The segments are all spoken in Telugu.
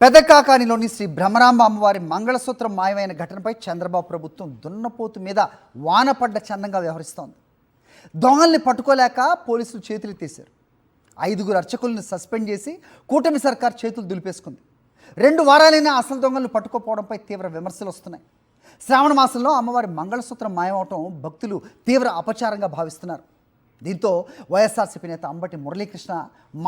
పెదకాకానిలోని శ్రీ భ్రమరాంబ అమ్మవారి మంగళసూత్రం మాయమైన ఘటనపై చంద్రబాబు ప్రభుత్వం దున్నపోతు మీద వానపడ్డ చందంగా వ్యవహరిస్తోంది. దొంగల్ని పట్టుకోలేక పోలీసులు చేతులెత్తేశారు. 5 అర్చకులను సస్పెండ్ చేసి కూటమి సర్కార్ చేతులు దులిపేసుకుంది. 2 వారాలైనా అసలు దొంగలను పట్టుకోపోవడంపై తీవ్ర విమర్శలు వస్తున్నాయి. శ్రావణ మాసంలో అమ్మవారి మంగళసూత్రం మాయమవటం భక్తులు తీవ్ర అపచారంగా భావిస్తున్నారు. దీంతో వైఎస్ఆర్సీపీ నేత అంబటి మురళీకృష్ణ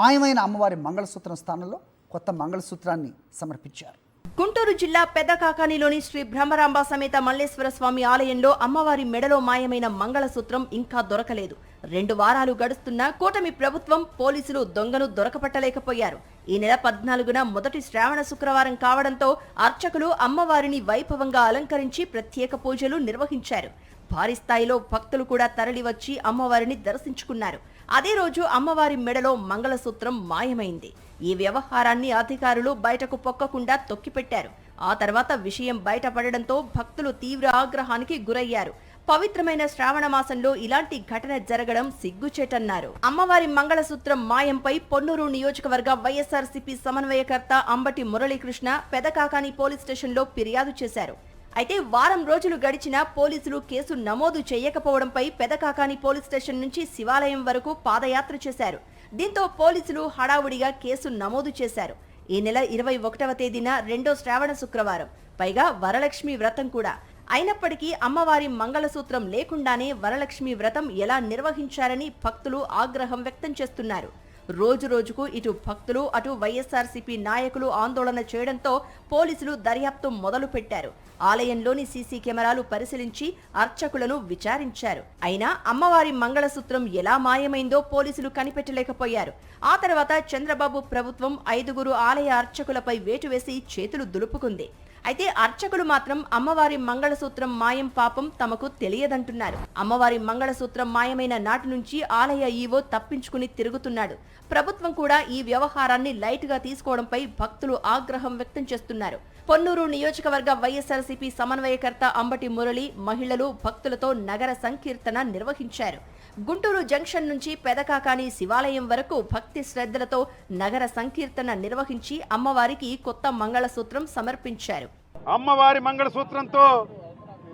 మాయమైన అమ్మవారి మంగళసూత్రం స్థానంలో కొత్త మంగళసూత్రాన్ని సమర్పించారు. గుంటూరు జిల్లా పెదకాకానిలోని శ్రీ భ్రమరాంబ సమేత మల్లేశ్వర స్వామి ఆలయంలో అమ్మవారి మెడలో మాయమైన మంగళసూత్రం ఇంకా దొరకలేదు. 2 వారాలు గడుస్తున్నా కూటమి ప్రభుత్వం, పోలీసులు దొంగను దొరకపట్టలేకపోయారు. ఈ నెల 14న మొదటి శ్రావణ శుక్రవారం కావడంతో అర్చకులు అమ్మవారిని వైభవంగా అలంకరించి ప్రత్యేక పూజలు నిర్వహించారు. భారీ స్థాయిలో భక్తులు కూడా తరలివచ్చి అమ్మవారిని దర్శించుకున్నారు. అదే రోజు అమ్మవారి మెడలో మంగళసూత్రం మాయమైంది. ఈ వ్యవహారాన్ని అధికారులు బయటకు పొక్కకుండా తొక్కిపెట్టారు. ఆ తర్వాత విషయం బయటపడడంతో భక్తులు తీవ్ర ఆగ్రహానికి గురయ్యారు. పవిత్రమైన శ్రావణ మాసంలో ఇలాంటి ఘటన జరగడం సిగ్గుచేటన్నారు. అమ్మవారి మంగళసూత్రం మాయంపై పొన్నూరు నియోజకవర్గ వైఎస్ఆర్సీపీ సమన్వయకర్త అంబటి మురళీకృష్ణ పెదకాకాని పోలీస్ స్టేషన్లో ఫిర్యాదు చేశారు. అయితే వారం రోజులు గడిచినా పోలీసులు కేసు నమోదు చేయకపోవడంపై పెదకాకాని పోలీస్ స్టేషన్ నుంచి శివాలయం వరకు పాదయాత్ర చేశారు. దీంతో పోలీసులు హడావుడిగా కేసు నమోదు చేశారు. ఈ నెల 21వ తేదీన 2వ శ్రావణ శుక్రవారం, పైగా వరలక్ష్మి వ్రతం కూడా. అయినప్పటికీ అమ్మవారి మంగళసూత్రం లేకుండానే వరలక్ష్మి వ్రతం ఎలా నిర్వహించారని భక్తులు ఆగ్రహం వ్యక్తం చేస్తున్నారు. రోజు రోజుకు ఇటు భక్తులు, అటు వైఎస్ఆర్సీపీ నాయకులు ఆందోళన చేయడంతో పోలీసులు దర్యాప్తు మొదలు పెట్టారు. ఆలయంలోని సీసీ కెమెరాలు పరిశీలించి అర్చకులను విచారించారు. అయినా అమ్మవారి మంగళసూత్రం ఎలా మాయమైందో పోలీసులు కనిపెట్టలేకపోయారు. ఆ తర్వాత చంద్రబాబు ప్రభుత్వం 5 ఆలయ అర్చకులపై వేటు వేసి చేతులు దులుపుకుంది. అయితే అర్చకులు మాత్రం అమ్మవారి మంగళసూత్రం మాయం పాపం తమకు తెలియదంటున్నారు. అమ్మవారి మంగళసూత్రం మాయమైన నాటి నుంచి ఆలయ ఈవో తప్పించుకుని తిరుగుతున్నాడు. ప్రభుత్వం కూడా ఈ వ్యవహారాన్ని లైట్ గా తీసుకోవడంపై భక్తులు ఆగ్రహం వ్యక్తం చేస్తున్నారు. పొన్నూరు నియోజకవర్గ వైఎస్ఆర్సీపీ సమన్వయకర్త అంబటి మురళి మహిళలు భక్తులతో నగర సంకీర్తన నిర్వహించారు. గుంటూరు జంక్షన్ నుంచి పెదకాకాని శివాలయం వరకు భక్తి శ్రద్ధలతో నగర సంకీర్తన నిర్వహించి అమ్మవారికి కొత్త మంగళసూత్రం సమర్పించారు. అమ్మవారి మంగళసూత్రంతో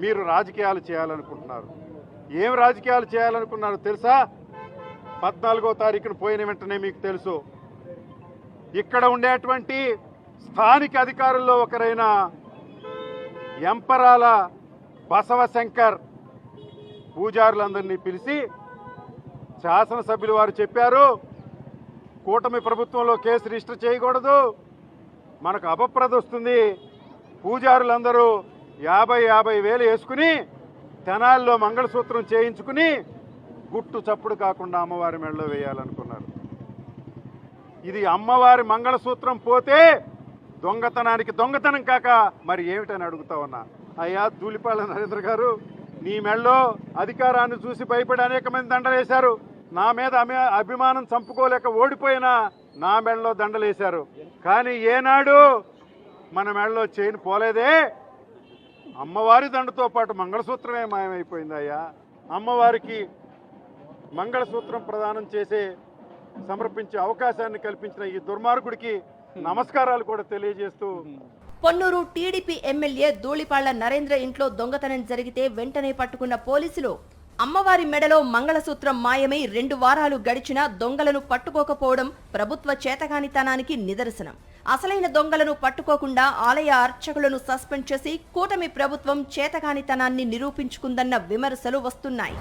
మీరు రాజకీయాలు చేయాలనుకుంటున్నారు. ఏం రాజకీయాలు చేయాలనుకున్నారు తెలుసా? 14వ తారీఖున పోయిన వెంటనే మీకు తెలుసు, ఇక్కడ ఉండేటువంటి స్థానిక అధికారుల్లో ఒకరైన ఎంపరాల బసవశంకర్ పూజారులందరినీ పిలిచి శాసనసభ్యులు వారు చెప్పారు, కూటమి ప్రభుత్వంలో కేసు రిజిస్టర్ చేయకూడదు, మనకు అపప్రద వస్తుంది, పూజారులందరూ 50,000 వేసుకుని తెనాల్లో మంగళసూత్రం చేయించుకుని గుట్టు చప్పుడు కాకుండా అమ్మవారి మెడలో వేయాలనుకున్నారు. ఇది అమ్మవారి మంగళసూత్రం పోతే దొంగతనానికి దొంగతనం కాక మరి ఏమిటని అడుగుతా ఉన్నా. అయ్యా ధూళిపాళ్ల నరేంద్ర గారు, నీ మెడలో అధికారాన్ని చూసి భయపడి అనేక మంది దండలేశారు. నా మీద అభిమానం చంపుకోలేక ఓడిపోయినా నా మెడలో దండలేశారు. కానీ ఏనాడు మన మెడలో చైన్ పోలేదే. అమ్మవారి దండతో పాటు మంగళసూత్రమే మాయమైపోయింది. అయ్యా అమ్మవారికి మంగళసూత్రం ప్రదానం సమర్పించే అవకాశాన్ని కల్పించిన ఈ దుర్మార్గుడికి నమస్కారాలు కూడా తెలియజేస్తూ, పొన్నూరు టీడీపీ ఎమ్మెల్యే ధూళిపాళ్ల నరేంద్ర ఇంట్లో దొంగతనం జరిగితే వెంటనే పట్టుకున్న పోలీసులు అమ్మవారి మెడలో మంగళసూత్రం మాయమై 2 వారాలు గడిచినా దొంగలను పట్టుకోకపోవడం ప్రభుత్వ చేతకానితనానికి నిదర్శనం. అసలైన దొంగలను పట్టుకోకుండా ఆలయ అర్చకులను సస్పెండ్ చేసి కూటమి ప్రభుత్వం చేతకానితనాన్ని నిరూపించుకుందన్న విమర్శలు వస్తున్నాయి.